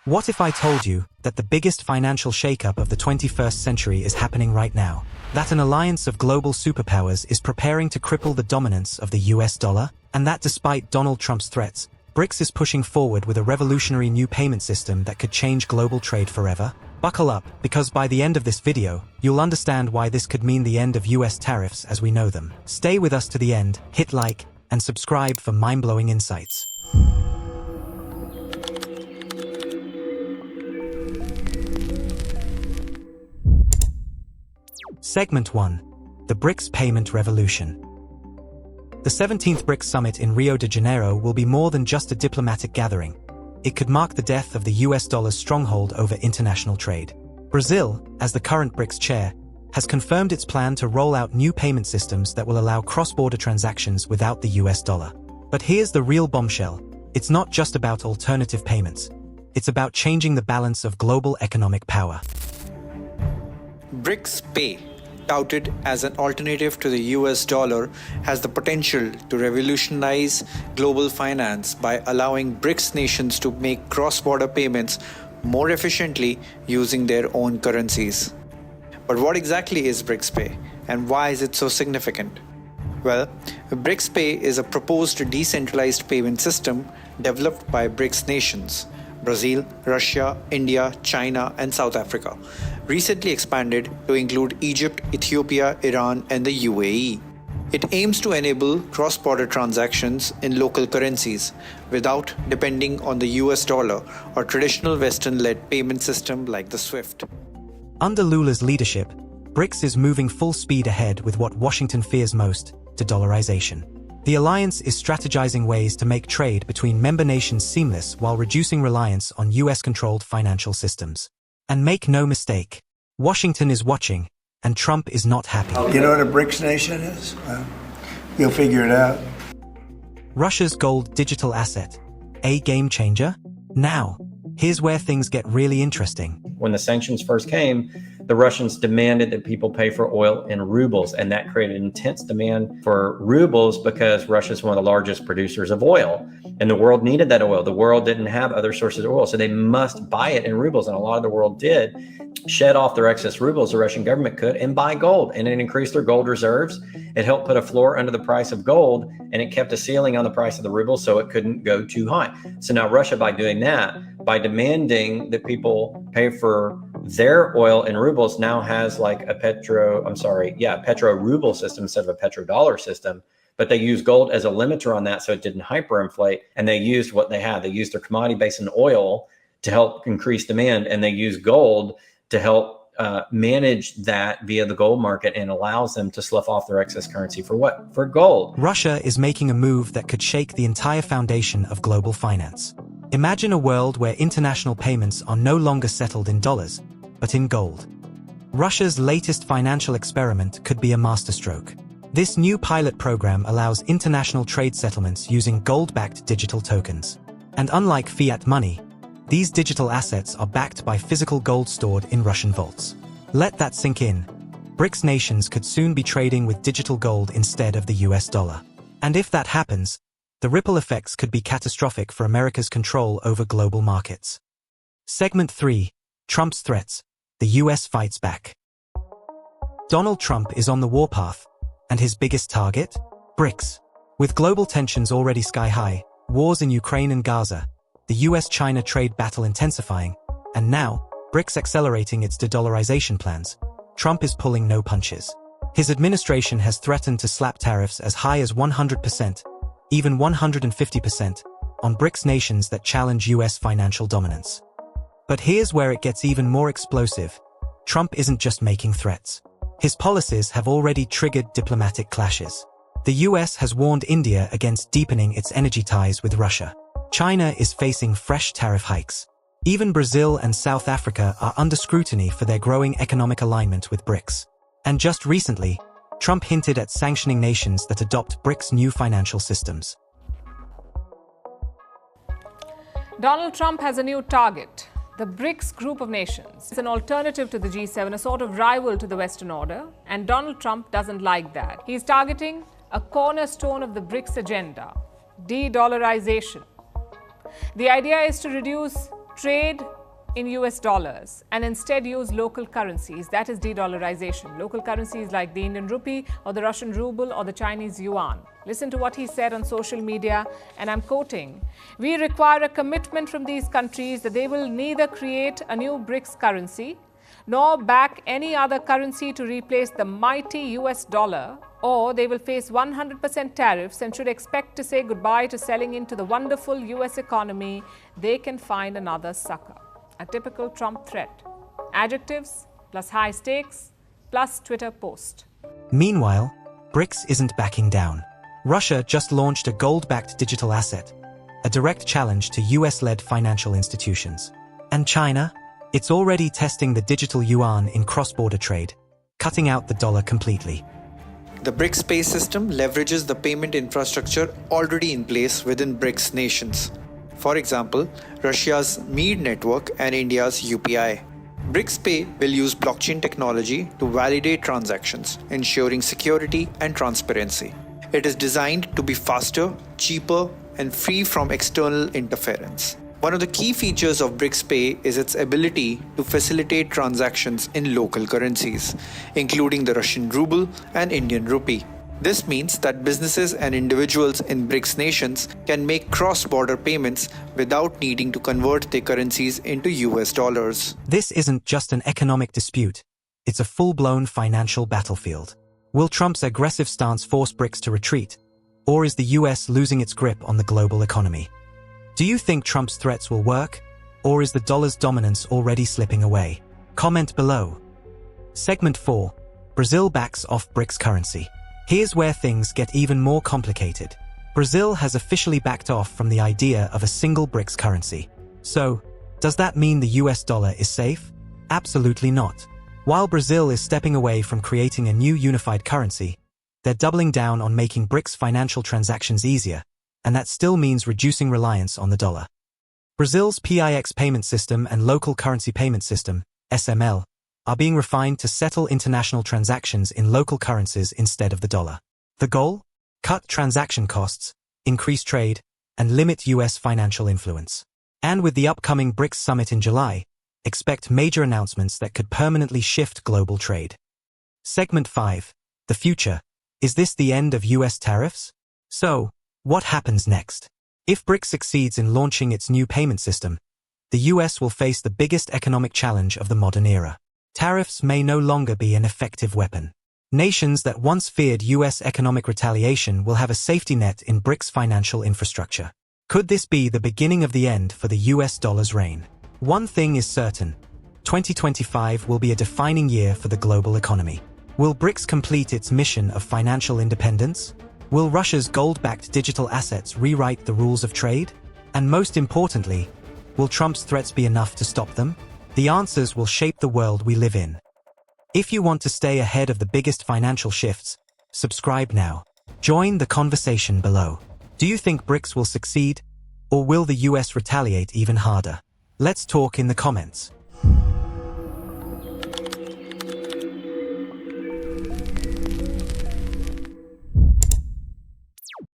What if I told you that the biggest financial shakeup of the 21st century is happening right now? That an alliance of global superpowers is preparing to cripple the dominance of the US dollar? And that despite Donald Trump's threats, BRICS is pushing forward with a revolutionary new payment system that could change global trade forever? Buckle up, because by the end of this video, you'll understand why this could mean the end of US tariffs as we know them. Stay with us to the end, hit like, and subscribe for mind-blowing insights. Segment 1. The BRICS Payment Revolution. The 17th BRICS Summit in Rio de Janeiro will be more than just a diplomatic gathering. It could mark the death of the US dollar's stronghold over international trade. Brazil, as the current BRICS chair, has confirmed its plan to roll out new payment systems that will allow cross-border transactions without the US dollar. But here's the real bombshell. It's not just about alternative payments. It's about changing the balance of global economic power. BRICS Pay, touted as an alternative to the US dollar, has the potential to revolutionize global finance by allowing BRICS nations to make cross-border payments more efficiently using their own currencies. But what exactly is BRICS Pay, and why is it so significant? Well, BRICS Pay is a proposed decentralized payment system developed by BRICS nations: Brazil, Russia, India, China, and South Africa, recently expanded to include Egypt, Ethiopia, Iran, and the UAE. It aims to enable cross-border transactions in local currencies without depending on the US dollar or traditional Western-led payment system like the SWIFT. Under Lula's leadership, BRICS is moving full speed ahead with what Washington fears most, de-dollarization. The alliance is strategizing ways to make trade between member nations seamless while reducing reliance on US-controlled financial systems. And make no mistake, Washington is watching, and Trump is not happy. You know what a BRICS nation is? Well, you'll figure it out. Russia's gold digital asset. A game changer? Now, here's where things get really interesting. When the sanctions first came, the Russians demanded that people pay for oil in rubles, and that created intense demand for rubles because Russia is one of the largest producers of oil, and the world needed that oil. The world didn't have other sources of oil, so they must buy it in rubles, and a lot of the world did shed off their excess rubles. The Russian government could and buy gold, and it increased their gold reserves. It helped put a floor under the price of gold, and it kept a ceiling on the price of the ruble so it couldn't go too high. So now Russia, by doing that, by demanding that people pay for their oil in rubles, now has like a petro-ruble system instead of a petrodollar system. But they use gold as a limiter on that so it didn't hyperinflate. And they used what they had. They used their commodity base in oil to help increase demand. And they use gold to help manage that via the gold market, and allows them to slough off their excess currency for what? For gold. Russia is making a move that could shake the entire foundation of global finance. Imagine a world where international payments are no longer settled in dollars, but in gold. Russia's latest financial experiment could be a masterstroke. This new pilot program allows international trade settlements using gold-backed digital tokens. And unlike fiat money, these digital assets are backed by physical gold stored in Russian vaults. Let that sink in. BRICS nations could soon be trading with digital gold instead of the US dollar. And if that happens, the ripple effects could be catastrophic for America's control over global markets. Segment 3. Trump's threats. The US fights back. Donald Trump is on the warpath, and his biggest target? BRICS. With global tensions already sky-high, wars in Ukraine and Gaza, the US-China trade battle intensifying, and now, BRICS accelerating its de-dollarization plans, Trump is pulling no punches. His administration has threatened to slap tariffs as high as 100%, even 150%, on BRICS nations that challenge US financial dominance. But here's where it gets even more explosive. Trump isn't just making threats. His policies have already triggered diplomatic clashes. The US has warned India against deepening its energy ties with Russia. China is facing fresh tariff hikes. Even Brazil and South Africa are under scrutiny for their growing economic alignment with BRICS. And just recently, Trump hinted at sanctioning nations that adopt BRICS' new financial systems. Donald Trump has a new target. The BRICS group of nations is an alternative to the G7, a sort of rival to the Western order, and Donald Trump doesn't like that. He's targeting a cornerstone of the BRICS agenda, de-dollarization. The idea is to reduce trade in US dollars and instead use local currencies, that is de-dollarization. Local currencies like the Indian rupee or the Russian ruble or the Chinese yuan. Listen to what he said on social media, and I'm quoting, "We require a commitment from these countries that they will neither create a new BRICS currency nor back any other currency to replace the mighty US dollar, or they will face 100% tariffs and should expect to say goodbye to selling into the wonderful US economy. They can find another sucker." A typical Trump threat. Adjectives plus high stakes plus Twitter post. Meanwhile, BRICS isn't backing down. Russia just launched a gold-backed digital asset, a direct challenge to US-led financial institutions. And China? It's already testing the digital yuan in cross-border trade, cutting out the dollar completely. The BRICS pay system leverages the payment infrastructure already in place within BRICS nations. For example, Russia's MEAD network and India's UPI. BRICS Pay will use blockchain technology to validate transactions, ensuring security and transparency. It is designed to be faster, cheaper, and free from external interference. One of the key features of BRICS Pay is its ability to facilitate transactions in local currencies, including the Russian ruble and Indian rupee. This means that businesses and individuals in BRICS nations can make cross-border payments without needing to convert their currencies into US dollars. This isn't just an economic dispute, it's a full-blown financial battlefield. Will Trump's aggressive stance force BRICS to retreat, or is the US losing its grip on the global economy? Do you think Trump's threats will work, or is the dollar's dominance already slipping away? Comment below. Segment 4. Brazil backs off BRICS currency. Here's where things get even more complicated. Brazil has officially backed off from the idea of a single BRICS currency. So, does that mean the US dollar is safe? Absolutely not. While Brazil is stepping away from creating a new unified currency, they're doubling down on making BRICS financial transactions easier, and that still means reducing reliance on the dollar. Brazil's PIX payment system and local currency payment system, SML, are being refined to settle international transactions in local currencies instead of the dollar. The goal? Cut transaction costs, increase trade, and limit US financial influence. And with the upcoming BRICS summit in July, expect major announcements that could permanently shift global trade. Segment 5. The future. Is this the end of US tariffs? So, what happens next? If BRICS succeeds in launching its new payment system, the US will face the biggest economic challenge of the modern era. Tariffs may no longer be an effective weapon. Nations that once feared US economic retaliation will have a safety net in BRICS financial infrastructure. Could this be the beginning of the end for the US dollar's reign? One thing is certain: 2025 will be a defining year for the global economy. Will BRICS complete its mission of financial independence? Will Russia's gold-backed digital assets rewrite the rules of trade? And most importantly, will Trump's threats be enough to stop them? The answers will shape the world we live in. If you want to stay ahead of the biggest financial shifts, subscribe now. Join the conversation below. Do you think BRICS will succeed, or will the US retaliate even harder? Let's talk in the comments.